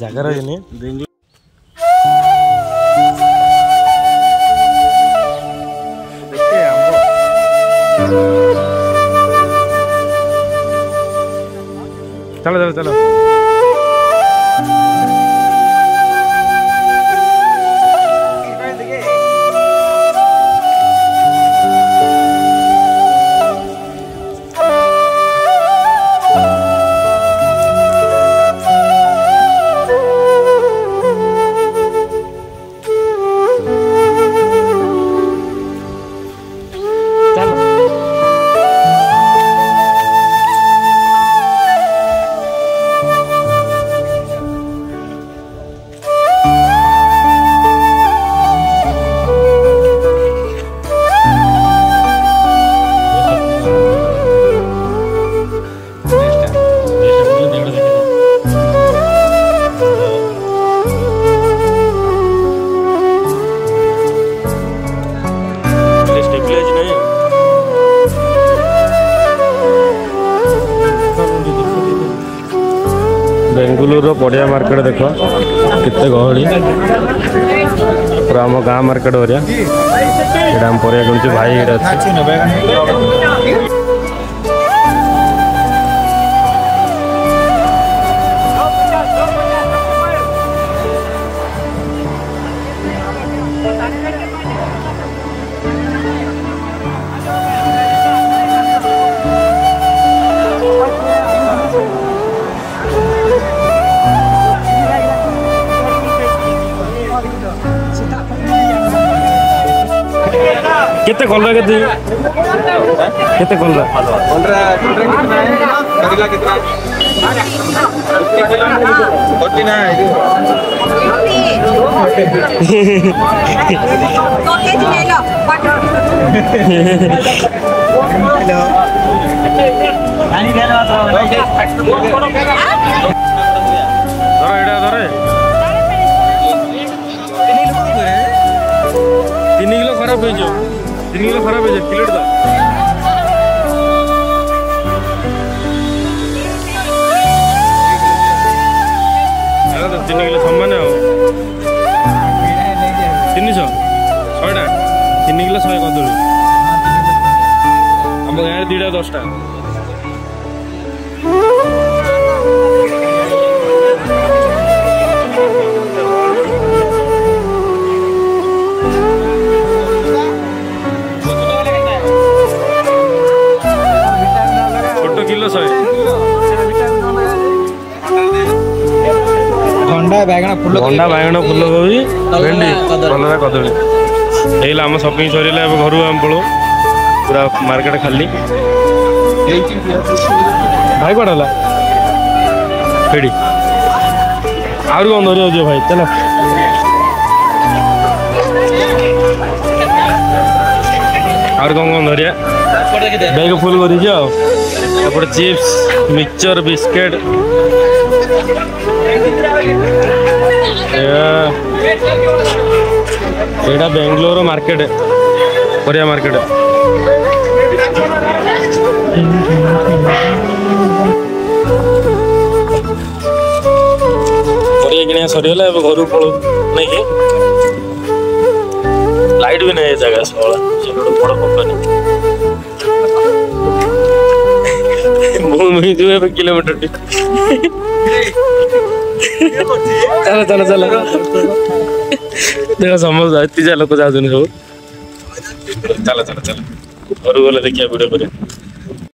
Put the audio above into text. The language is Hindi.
जगह चलो चलो चलो बेंगलुरु पड़िया मार्केट देख केते गहली पूरा आम गाँ मार्केट भरिया ये आम परिया किणुचे भाई ये केते कलरा केते केते कलरा कलरा कितना है करेला कितना है 49 ले लो हेलो पानी ले लो धरो एडा धरे 3 किलो खराब हो जो 3 किलो खराब है प्लेट दा 3 किलो समान है 300 100 3 किलो 100 कदली हम गाँव 2टा 10टा किलो 100 भंडा बैगण फूल कोबी भेंडी कलरा कदली एला हम शॉपिंग सरीला घर आम पड़ो पूरा मार्केट खाली भाई कौन फेड़ी आउर कौन धरी आज भाई चलो आउर कौन धरिया बैग फुल कर चिप्स मिक्सचर बिस्किट एटा बेंगलोर मार्केट परिया मार्केट परिया किनिया सरीगला घर पड़ो नहीं कि लाइट भी नहीं जगह सब बड़ कंपनी किलोमीटर चलो चलो चलो देखो समझ लोग जाते सब चलो चलो चलो घर गले देखिए वीडियो पर।